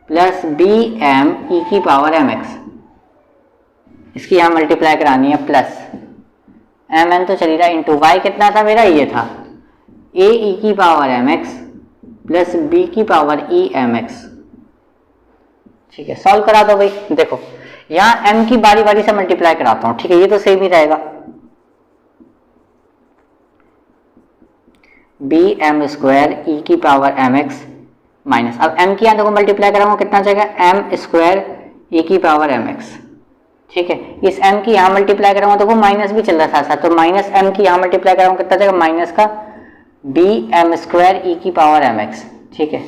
plus B M E की पावर एम एक्स, इसकी यहाँ मल्टीप्लाई करानी है, प्लस एम एन तो चली रहा, इंटू वाई कितना था मेरा, ये था ए ई की power M x plus b की पावर ई एम एक्स। ठीक है, सॉल्व करा दो भाई। देखो यहाँ m की बारी बारी से मल्टीप्लाई कराता हूँ। ठीक है, ये तो सेम ही रहेगा, बी एम स्क्वायर ई की पावर एम एक्स माइनस, अब m की यहाँ देखो मल्टीप्लाई कराऊंगा कितना जाएगा, m स्क्वायर ई की पावर एम एक्स। ठीक है, इस m की यहाँ मल्टीप्लाई कराऊंगा, देखो माइनस भी चल रहा था साथ, तो माइनस m की यहाँ मल्टीप्लाई कराऊंगा कितना जाएगा, माइनस का बी एम स्क्वायर ई की पावर एम एक्स। ठीक है,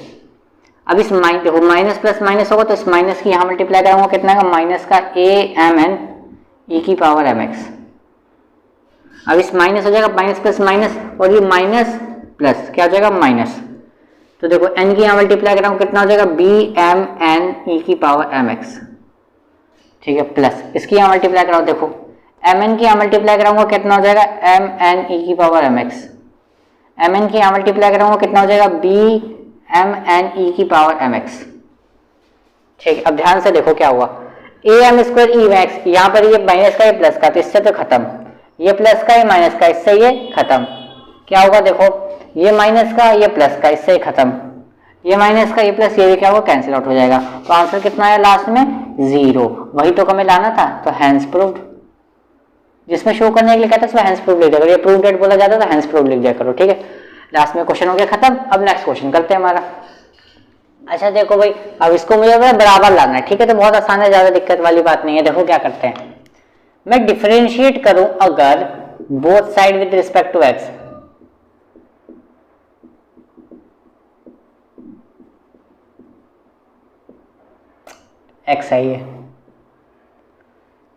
अब इस देखो माइनस प्लस माइनस होगा तो इस माइनस की यहाँ मल्टीप्लाई कराऊंगा कितना का, माइनस का ए एम एन ई की पावर एम एक्स। अब इस माइनस हो जाएगा माइनस प्लस माइनस, और ये माइनस प्लस क्या हो जाएगा, माइनस। तो देखो n की यहाँ मल्टीप्लाई कराऊंगा कितना हो जाएगा, बी एम एन ई की पावर एम एक्स। ठीक है, प्लस इसकी यहाँ मल्टीप्लाई कराओ, देखो एम एन की यहाँ मल्टीप्लाई कराऊंगा कितना हो जाएगा, एम एन ई की power M x. M n की यहाँ मल्टीप्लाई कराऊंगा कितना हो जाएगा, बी एम एन ई की पावर एम एक्स। ठीक है, अब ध्यान से देखो क्या हुआ, a m square e max, यहाँ पर ये माइनस का ये प्लस का, तो इससे तो खत्म, ये प्लस का ये माइनस का, इससे ये खत्म। क्या होगा, देखो ये माइनस का ये प्लस का, इससे खत्म, ये माइनस का ये प्लस, ये भी क्या होगा, कैंसिल आउट हो जाएगा। तो आंसर कितना है लास्ट में, 0। वही तो हमें लाना था, तो हैंस प्रूव्ड। जिसमें शो करने के लिए कहता है उसमें हैंस प्रूव्ड लिख दिया करो, ये प्रूव्ड डेट बोला जाता है तो हैंस प्रूव्ड लिख दिया करो। ठीक है, लास्ट में क्वेश्चन हो गया खत्म। अब नेक्स्ट क्वेश्चन करते हैं हमारा। अच्छा देखो भाई, अब इसको मुझे बराबर लाना है। ठीक है, तो बहुत आसान है, ज्यादा दिक्कत वाली बात नहीं है। देखो क्या करते हैं, मैं डिफरेंशिएट करूं अगर both side with respect to x, x है ये,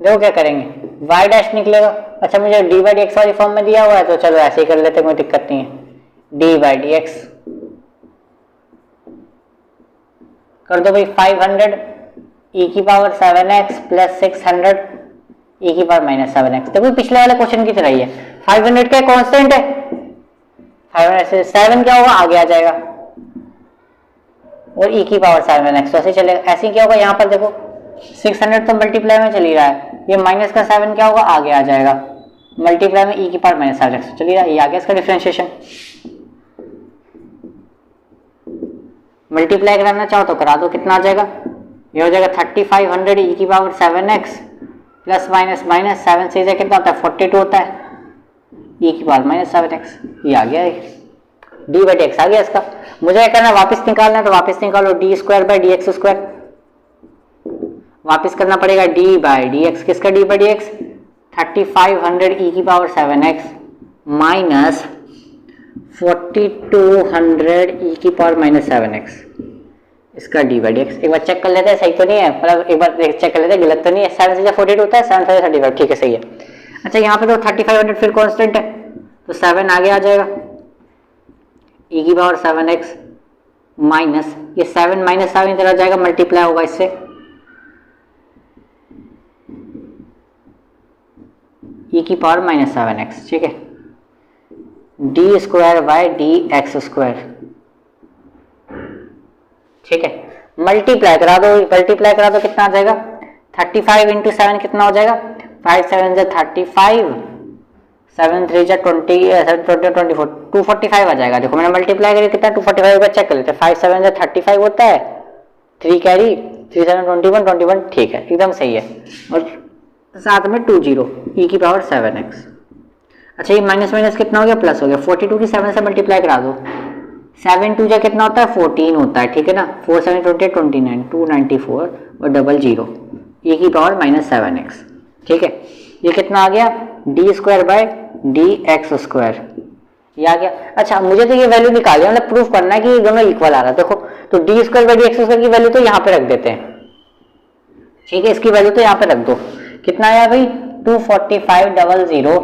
देखो क्या करेंगे, वाई डैश निकलेगा। अच्छा मुझे डी बाई डी एक्स वाली फॉर्म में दिया हुआ है तो चलो ऐसे ही कर लेते हैं, कोई दिक्कत नहीं है। डी बाई डी एक्स कर दो भाई, 500 ई की पावर 7x प्लस 600 ई की पावर माइनस 7x। देखो पिछले वाले क्वेश्चन की तरह ही है, 500 क्या कांस्टेंट है, 500 से 7 क्या होगा, आगे आ जाएगा, और ई की पावर 7x तो ऐसे चलेगा। ऐसे क्या होगा, यहाँ पर देखो 600 तो मल्टीप्लाई में चली रहा है, ये माइनस का 7 क्या होगा, आगे आ जाएगा, मल्टीप्लाई में ई की पावर माइनस 7x चली रहा है, ये आ गया इसका डिफरेंशिएशन। मल्टीप्लाई कराना चाहो तो करा दो, कितना आ जाएगा, ये हो जाएगा 3500 ई की power 7x plus minus minus 7 से कितना होता है, 42 होता है, ई की पावर माइनस 7x, ये आ गया, डी बाई डी एक्स आ गया इसका। मुझे क्या करना, वापस निकालना है तो वापस निकालो, D square by D x square, वापस करना पड़ेगा डी बाई डी एक्स, किसका डी बाई डी एक्स, 3500 ई की पावर 7x माइनस 4200 ई की पावर माइनस 7x, इसका डी बाई डी एक्स। एक बार चेक कर लेते हैं सही तो नहीं है, मतलब एक बार चेक कर लेते हैं गलत तो नहीं है, 7 से 42 होता है, 7 से 35, ठीक है सही है। अच्छा यहाँ पे तो 3500 फिर कांस्टेंट है तो 7 आगे आ जाएगा, ई की पावर 7x माइनस ये 7 माइनस 7 इधर आ जाएगा, मल्टीप्लाई होगा इससे, ई की पावर माइनस 7x, ठीक है, D square by D x square, ठीक है, मल्टीप्लाई करा दो, मल्टीप्लाई करा दो कितना आ जाएगा, 35 इंटू 7 कितना हो जाएगा, 5 7 जा 35, 7 3 जा 20, 7 20 24, 245 आ जाएगा। देखो मैंने मल्टीप्लाई करके कितना 245 होगा, चेक कर लेते हैं, 5 7 जा 35 होता है, 3 कैरी 3 7 21 21, ठीक है एकदम सही है, और साथ में 20 ई की पावर 7x। अच्छा ये माइनस माइनस कितना हो गया, प्लस हो गया, 42 की 7 से मल्टीप्लाई करा दो, 7 2 जा कितना होता है 14 होता है, ठीक है ना। 4 7 20 29 294 और डबल जीरो e की पावर माइनस 7x, ठीक है। ये कितना आ गया D square by D x square, ये आ गया। अच्छा मुझे तो ये वैल्यू निकाल दिया, मतलब प्रूफ करना है कि ये दोनों इक्वल आ रहा है। देखो तो D square by D x square की वैल्यू तो यहाँ पे रख देते हैं, ठीक है। इसकी वैल्यू तो यहाँ पे रख दो, कितना आया भाई 24500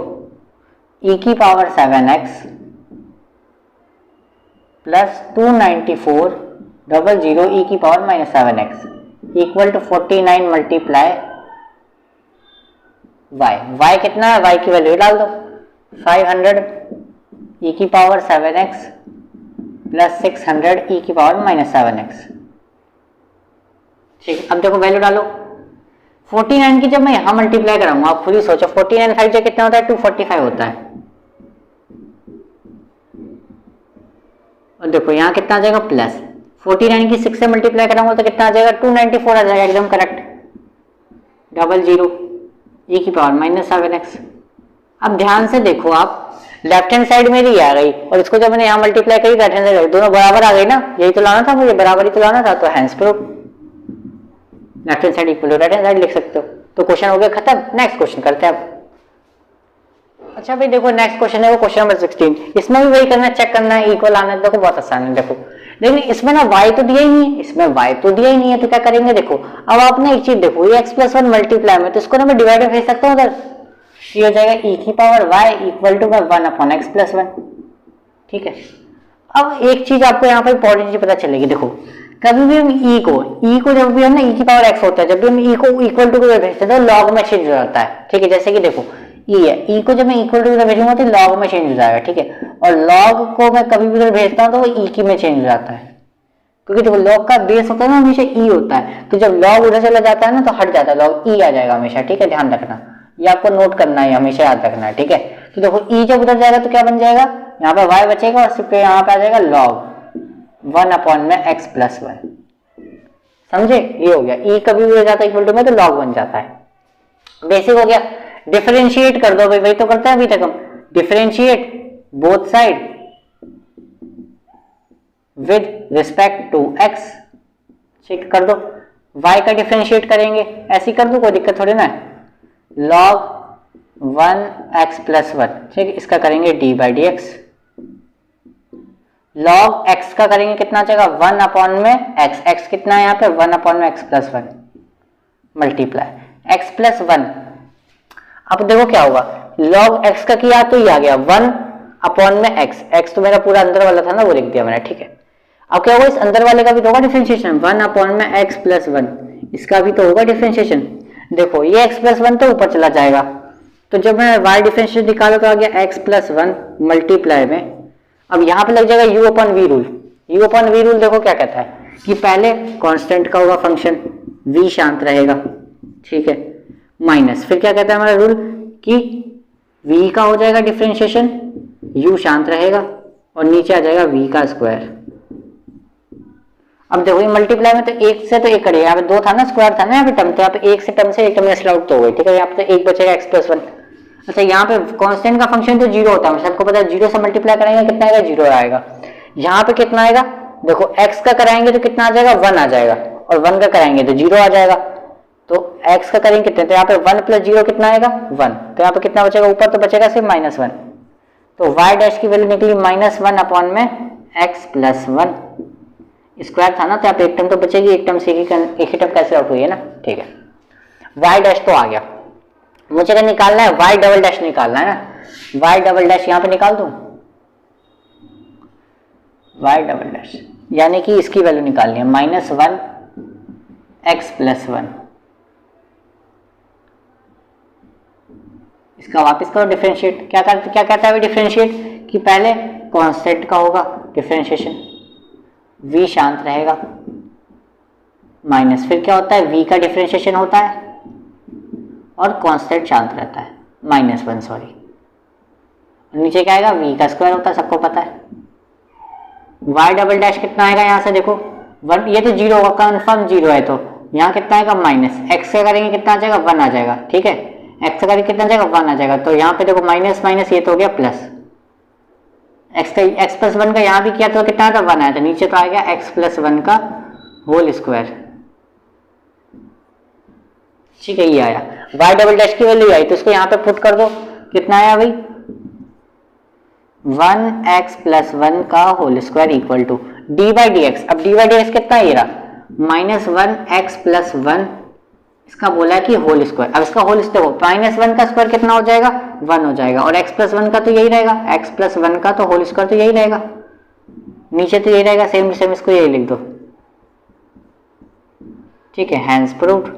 e की पावर 7x प्लस 29400 e की power minus 7x equal to 49 multiply y कितना है, y की वैल्यू डाल दो 500 e की पावर 7x प्लस 600 e की पावर माइनस 7x, ठीक। अब देखो वैल्यू डालो 49 की, जब मैं यहां मल्टीप्लाई कराऊंगा आप खुद ही सोचो 49 5 कितना होता है 245 होता है। और देखो यहाँ कितना आ जाएगा प्लस 49 की 6 से मल्टीप्लाई कराऊंगा तो कितना आ जाएगा 294 आ जाएगा, एकदम करेक्ट। डबल जीरो e की पावर माइनस 7x। अब ध्यान से देखो आप, लेफ्ट हैंड साइड मेरी आ गई और इसको जब मैंने यहाँ मल्टीप्लाई करी राइट हैंड साइड, दोनों बराबर आ गई ना, यही तो लाना था मुझे, बराबर ही तो लाना था। तो hence proved left hand side equal to right hand side लिख सकते हो। तो क्वेश्चन हो गया खत्म, नेक्स्ट क्वेश्चन करते हैं अब। अच्छा भाई देखो नेक्स्ट क्वेश्चन है वो क्वेश्चन नंबर 16, इसमें भी वही करना है, चेक करना है इक्वल आना है। देखो बहुत आसान है, देखो लेकिन इसमें ना y तो दिया ही नहीं है, इसमें y तो दिया ही नहीं है, तो क्या करेंगे देखो अब आपने एक चीज देखो ये x प्लस 1 मल्टीप्लाई में, तो इसको ना मैं डिवाइड में भेज सकता हूँ उधर, ये हो जाएगा e की power y equal to 1 upon x plus 1, ठीक है। अब एक चीज आपको यहाँ पर इंपॉर्टेंट चीज पता चलेगी, देखो कभी भी हम e को जब भी हम ना e की पावर x होता है, जब भी हम e को इक्वल टू भेजते हैं तो लॉग में चेंज हो जाता है, ठीक है। जैसे कि देखो e है, e को जब मैं इक्वल टू भेजूंगा तो लॉग में चेंज हो जाएगा, ठीक है। और लॉग को मैं कभी भी भेजता हूँ तो वो e की में चेंज हो जाता है, क्योंकि देखो लॉग का बेस होता है ना हमेशा e होता है, तो जब लॉग उधर चला जाता है ना तो हट जाता है, लॉग e आ जाएगा हमेशा, ठीक है। ध्यान रखना, ये आपको नोट करना है, हमेशा याद रखना है, ठीक है। तो देखो e जब उधर जाएगा तो क्या बन जाएगा, यहाँ पे y बचेगा और सिर्फ यहाँ पे आ जाएगा लॉग 1 अपॉन में x प्लस 1, समझे। ये हो गया, e कभी भी हो जाता है इक्वल टू में तो लॉग बन जाता है, बेसिक हो गया। डिफरेंशिएट कर दो भाई, वही तो करते हैं अभी तक हम, differentiate both side with respect to x, ठीक कर दो। y का डिफरेंशिएट करेंगे, ऐसे कर दो, कोई दिक्कत थोड़ी ना है, log 1x प्लस 1, ठीक। इसका करेंगे d by D x, log x का करेंगे कितना आ जाएगा 1 अपॉन में x कितना है यहाँ पे 1 अपॉन में x plus 1 multiply x plus 1। अब देखो क्या होगा, log x का किया तो ये आ गया 1 अपॉन में x तो मेरा पूरा अंदर वाला था ना वो लिख दिया मैंने, ठीक है। अब क्या होगा, इस अंदर वाले का भी तो होगा डिफरेंशिएशन 1 अपॉन में x प्लस 1, इसका भी तो होगा डिफरेंशिएशन। देखो ये x प्लस 1 तो ऊपर चला जाएगा, तो जब मैं y डिफरेंशिएशन निकाला तो आ गया x प्लस 1 मल्टीप्लाई में, अब यहाँ पे लग जाएगा u upon v rule. u upon v rule देखो क्या कहता है कि पहले कांस्टेंट का होगा फंक्शन, v शांत रहेगा, ठीक है, माइनस फिर क्या कहता है हमारा रूल कि v का हो जाएगा डिफरेंशिएशन, u शांत रहेगा और नीचे आ जाएगा v का स्क्वायर। अब देखो ये मल्टीप्लाई में तो एक से तो एक करेगा, यहाँ पे दो था ना, स्क्वायर था ना यहाँ पे टर्म, तो यहाँ पे एक से टर्म से एक टर्म में आउट तो हो गई, ठीक है। यहाँ पे तो एक बचेगा x प्लस 1। अच्छा यहाँ पे कांस्टेंट का फंक्शन तो जीरो होता है, सबको पता है, जीरो से मल्टीप्लाई करेंगे कितना आएगा, जीरो आएगा। यहाँ पे कितना आएगा देखो, x का कराएंगे तो कितना आ जाएगा 1 आ जाएगा, और 1 का कराएंगे तो 0 आ जाएगा। तो x का करेंगे कितने, तो यहाँ पे 1 प्लस 0 कितना आएगा 1, तो यहाँ पे कितना बचेगा, ऊपर तो बचेगा सिर्फ -1, तो y डैश की वैल्यू निकली -1 अपॉन में x प्लस 1, स्क्वायर था ना तो यहाँ पे एक टर्म तो बचेगी, एक टर्म से एक ही टर्म कैसे आउट हुई है ना, ठीक है। y डैश तो आ गया, मुझे क्या निकालना है, y डबल डैश निकालना है ना, y डबल डैश यहाँ पे निकाल दूं, y डबल डैश यानी कि इसकी वैल्यू निकालनी है -1 x प्लस 1, इसका वापस करो डिफरेंशिएट। क्या कहता है डिफरेंशिएट कि पहले कांस्टेंट का होगा डिफरेंशिएशन, v शांत रहेगा, माइनस फिर क्या होता है v का डिफरेंशिएशन होता है और कांस्टेंट शांत रहता है -1 सॉरी, नीचे क्या आएगा v का स्क्वायर होता है, सबको पता है। y डबल डैश कितना आएगा, यहाँ से देखो 1, ये तो 0 होगा, कन्फर्म 0 है, तो यहाँ कितना आएगा माइनस, x का करेंगे कितना आ जाएगा 1 आ जाएगा, ठीक है, x का करेंगे कितना आ जाएगा 1 आ जाएगा, तो यहाँ पे देखो माइनस माइनस ये तो हो गया प्लस, एक्स प्लस वन का यहाँ भी किया तो कितना था, 1 आया था, नीचे तो आ गया एक्स प्लस वन का होल स्क्वायर। ठीक है, ये आया। वाई डबल डैश की वैल्यू आई तो इसको यहाँ पे पुट कर दो, कितना आया भाई, 1x प्लस वन का whole square equal to d by D x. अब डी बाई डी एक्स कितना है, ये रहा -1x प्लस वन, इसका बोला है कि होल स्क्वायर। अब इसका होल स्क्वायर, -1 का स्क्वायर कितना हो जाएगा, 1 हो जाएगा, और x प्लस वन का तो यही रहेगा, x प्लस वन का तो होल स्क्वायर तो यही रहेगा, नीचे तो यही रहेगा, सेम टू सेम इसको यही लिख दो। ठीक है, हैंस प्रूव्ड।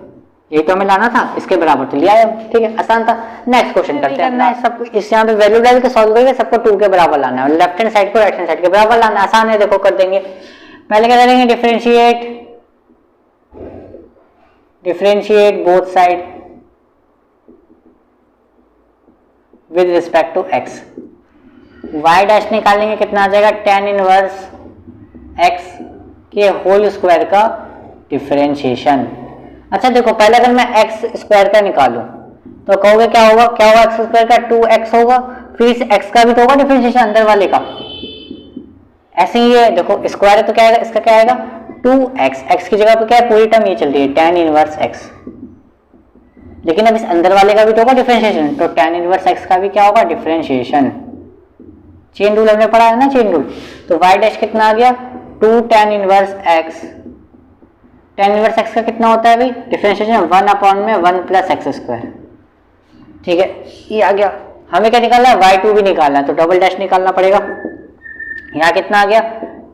यही तो हमें लाना था, इसके बराबर तो लिया है। ठीक है, आसान था। नेक्स्ट क्वेश्चन करते हैं। सब इस यहाँ पे वैल्यू डाल के सॉल्व करेंगे, सबको 2 के बराबर लाना है, लेफ्ट हैंड साइड को राइट हैंड साइड के बराबर लाना है। आसान है, देखो कर देंगे। पहले क्या करेंगे, differentiate both side with respect to x। y dash निकालेंगे, कितना आ जाएगा, tan इनवर्स x के होल स्क्वायर का डिफरेंशिएशन। अच्छा देखो, पहले अगर मैं एक्स स्क्वायर का निकालूं तो कहोगे क्या होगा, एक्स स्क्वायर का 2x होगा, फिर इस x का भी तो होगा डिफरेंशिएशन अंदर वाले का। ऐसे ही है, देखो स्क्वायर है तो क्या आएगा, इसका क्या आएगा 2x, x की जगह पे क्या है, पूरी टर्म ये चल रही है tan इनवर्स x, लेकिन अब इस अंदर वाले का भी तो होगा डिफरेंशिएशन, तो tan इनवर्स x का भी क्या होगा, डिफरेंशिएशन। चेन रूल हमने पढ़ा है ना, चेन रूल। तो y डैश कितना आ गया, 2 tan inverse x। tan inverse x का कितना होता है भाई, डिफरेंशिएशन 1/(1 + x स्क्वायर। ठीक है, ये आ गया। हमें क्या निकालना है, y2 भी निकालना है, तो डबल डैश निकालना पड़ेगा। यहाँ कितना आ गया,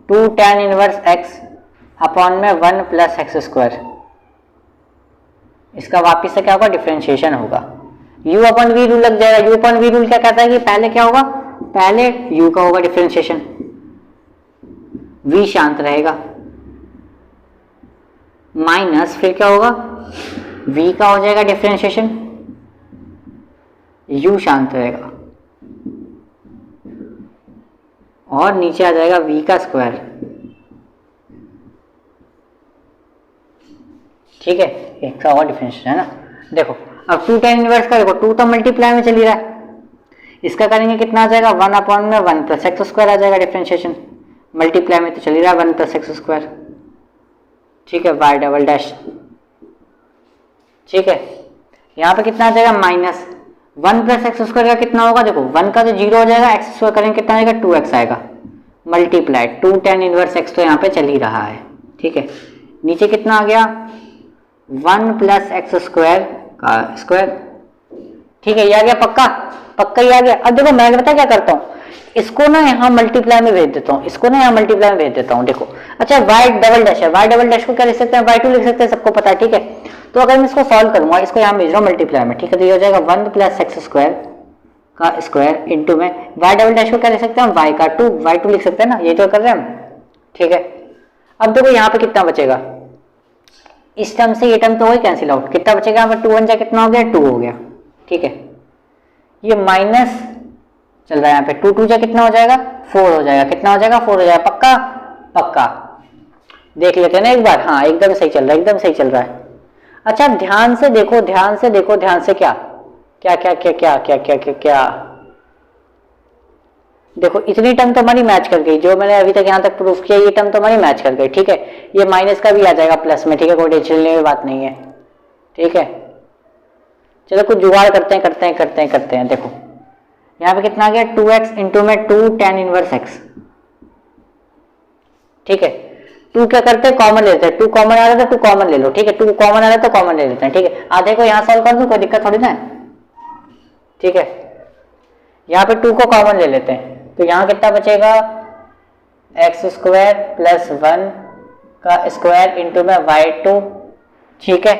2 tan इनवर्स x अपॉन में 1 + x स्क्वायर। इसका वापिस से क्या होगा, डिफरेंशिएशन होगा। u अपॉन v रूल लग जाएगा। u अपॉन v रूल क्या कहता है कि पहले क्या होगा, पहले u का होगा डिफरेंशिएशन, v शांत रहेगा, माइनस फिर क्या होगा, v का हो जाएगा डिफरेंशिएशन, u शांत रहेगा, और नीचे आ जाएगा v का स्क्वायर। ठीक है, एक का और डिफरेंशिएशन है ना। देखो अब 2 tan इनवर्स का देखो, 2 तो मल्टीप्लाई में चल ही रहा है, इसका करेंगे कितना आ जाएगा, 1/(1 + x स्क्वायर आ जाएगा डिफरेंशिएशन, मल्टीप्लाई में तो चल ही रहा है 1 + x स्क्वायर। ठीक है, y डबल डैश। ठीक है, यहाँ पे कितना आ जाएगा, -1 + x स्क्वायर का कितना होगा, देखो 1 का तो 0 हो जाएगा, x स्क्वायर करेंगे कितना आएगा, 2x आएगा, मल्टीप्लाई 2 tan इनवर्स x तो यहाँ पे चल ही रहा है। ठीक है, नीचे कितना आ गया, 1 + x स्क्वायर का स्क्वायर। ठीक है, ये आ गया पक्का, पक्का ही आ गया। अब देखो मैं पता क्या करता हूँ, इसको ना यहाँ मल्टीप्लाई में भेज देता हूँ, इसको ना यहाँ मल्टीप्लाई में भेज देता हूँ। देखो अच्छा, y डबल डैश है, y डबल डैश को क्या लिख सकते हैं, y2 लिख सकते हैं, सबको पता है। ठीक है, तो अगर मैं इसको सॉल्व करूंगा, इसको यहाँ भेज रहा हूँ मल्टीप्लाई में। ठीक है, तो ये हो जाएगा 1 + x स्क्वायर का स्क्वायर इंटू में y डबल डैश को क्या लिख सकते हैं, y का 2, y2 लिख सकते हैं ना, ये तो कर रहे हैं हम। ठीक है, अब देखो यहाँ पे कितना बचेगा, इस टर्म से ये टर्म तो वही कैंसिल आउट, कितना बचेगा यहाँ पर, 2 1 जा कितना हो गया, 2 हो गया। ठीक है, ये माइनस चल रहा है यहाँ पे, 2 2 जा कितना हो जाएगा, 4 हो जाएगा, कितना हो जाएगा, 4 हो जाएगा। पक्का पक्का, देख लेते हैं ना एक बार। हाँ, एकदम सही चल रहा है, एकदम सही चल रहा है। अच्छा ध्यान से देखो, ध्यान से देखो, ध्यान से, क्या क्या क्या क्या क्या क्या क्या क्या क्या देखो, इतनी टर्म तो हमारी मैच कर गई, जो मैंने अभी तक यहाँ तक प्रूफ किया, ये टर्म तो हमारी मैच कर गई। ठीक है, ये माइनस का भी आ जाएगा प्लस में। ठीक है, कोई टेंशन लेने की बात नहीं है। ठीक है, चलो कुछ जुगाड़ करते हैं करते हैं करते हैं करते हैं। देखो यहाँ पे कितना आ गया, 2x इंटू में 2 tan इनवर्स x। ठीक है, 2 क्या करते हैं, कॉमन लेते हैं, 2 कॉमन आ रहा था, 2 कॉमन ले लो। ठीक है, 2 कॉमन आ रहा है तो कॉमन ले लेते हैं। ठीक है, आधे को यहाँ सॉल्व कर दूं, कोई दिक्कत थोड़ी ना है। ठीक है, यहाँ पे 2 को कॉमन ले लेते हैं, तो यहाँ कितना बचेगा, x स्क्वायर प्लस 1 का स्क्वायर इंटू में y2। ठीक है,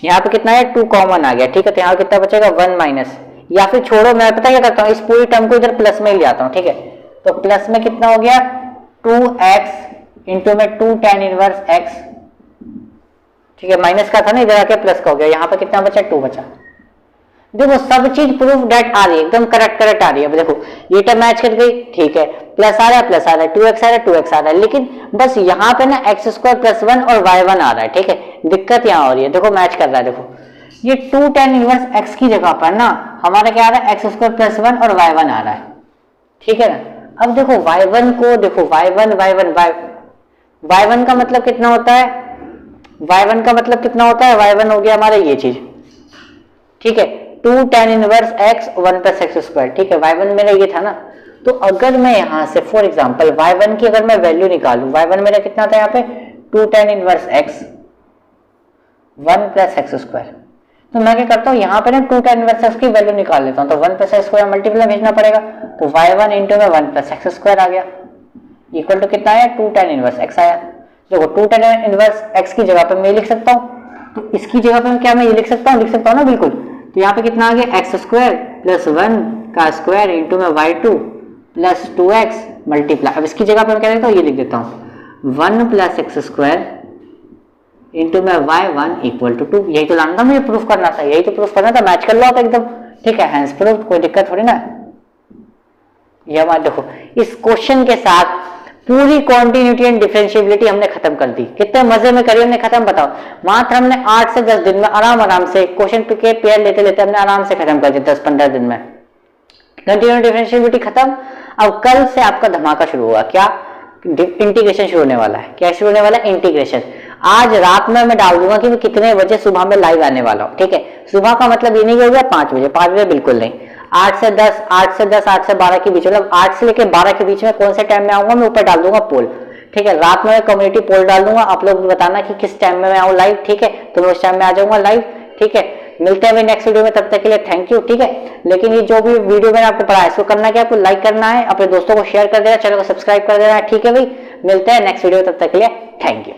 यहाँ पे कितना है, 2 कॉमन आ गया। ठीक है, तो यहाँ कितना बचेगा, 1 माइनस, या फिर छोड़ो, मैं पता क्या करता हूँ, इस पूरी टर्म को इधर प्लस में ही ले आता हूँ। ठीक है, तो प्लस में कितना हो गया, 2x इंटू में 2 tan इनवर्स x। ठीक है, माइनस का था ना, इधर आके प्लस का हो गया, यहाँ पे कितना बचा, 2 बचा। देखो सब चीज प्रूफ डेट आ रही है, एकदम करेक्ट करेक्ट आ रही है। देखो ये टर्म मैच कर गई। ठीक है, प्लस आ रहा है, प्लस आ रहा है, 2x आ रहा है, 2x आ रहा है, लेकिन बस यहाँ पे ना x स्क्वायर प्लस 1 और y1 आ रहा है। ठीक है, दिक्कत यहाँ हो रही है। देखो मैच कर रहा है, देखो ये 2 tan इनवर्स x की जगह पर ना हमारा क्या आ रहा है, x स्क्वायर प्लस 1 और y1 आ रहा है। ठीक है ना, अब देखो y1 को देखो y1 का मतलब कितना होता है, y1 का मतलब कितना होता है, y1 हो गया हमारा ये चीज, ठीक है, 2 tan inverse x 1 plus x square, ठीक है, y1 मेरा ये था ना। तो अगर मैं यहाँ से फॉर एग्जांपल y1 की अगर मैं वैल्यू निकालूं, y1 मेरा कितना था यहाँ पे 2 tan inverse x 1 plus x square, तो मैं क्या करता हूँ यहाँ पे ना 2 tan इनवर्स x की वैल्यू निकाल लेता हूँ, तो 1 प्लस एक्स स्क्वायर मल्टीप्लाई भेजना पड़ेगा, तो y1 इंटू में 1 प्लस एक्स स्क्वायर आ गया इक्वल टू कितना आया 2 tan इनवर्स x आया। देखो 2 tan इनवर्स x की जगह पे मैं लिख सकता हूँ, तो इसकी जगह पे क्या मैं ये लिख सकता हूँ ना बिल्कुल, तो यहाँ पे कितना आ गया एक्स स्क्वायर प्लस 1 का स्क्वायर इंटू में y2 प्लस 2x मल्टीप्लाई, अब इसकी जगह पे मैं क्या देता हूँ ये लिख देता हूँ 1 प्लस एक्स स्क्वायर इंटू में y1 इक्वल टू 2। यही तो लाना था मुझे, प्रूफ करना था, यही तो प्रूफ करना था, मैच कर लो आप एकदम, ठीक है, हैंस प्रूफ, कोई दिक्कत थोड़ी ना। ये हमारा देखो इस क्वेश्चन के साथ पूरी कॉन्टिन्यूटी एंड डिफरेंशिएबिलिटी हमने खत्म कर दी। कितने मजे में करी हमने खत्म, बताओ। मात्र हमने 8 से 10 दिन में आराम से क्वेश्चन के पेयर लेते लेते हमने आराम से खत्म कर दिया 10-15 दिन में। कंटिन्यूटी डिफरेंशिएबिलिटी खत्म। अब कल से आपका धमाका शुरू हुआ, क्या इंटीग्रेशन शुरू होने वाला है। क्या शुरू होने वाला है? इंटीग्रेशन। आज रात में मैं डाल दूंगा कि मैं कितने बजे सुबह में लाइव आने वाला हूँ, ठीक है। सुबह का मतलब ये नहीं हो गया 5 बजे, 5 बजे बिल्कुल नहीं, 8 से 10, 8 से 10, 8 से 12 के बीच, मतलब 8 से लेकर 12 के बीच में कौन से टाइम में आऊंगा मैं ऊपर डाल दूंगा पोल, ठीक है। रात में कम्युनिटी पोल डाल दूंगा, आप लोग बताना कि किस टाइम में मैं आऊँ लाइव, ठीक है। तो मैं उस टाइम में आ जाऊंगा लाइव, ठीक है। मिलते हैं नेक्स्ट वीडियो में, तब तक के लिए थैंक यू, ठीक है। लेकिन ये जो भी वीडियो मैंने आपको पढ़ाया इसको करना क्या, आपको लाइक करना है, अपने दोस्तों को शेयर कर देना, चैनल को सब्सक्राइब कर देना है, ठीक है भाई। मिलते हैं नेक्स्ट वीडियो, तब तक के लिए थैंक यू।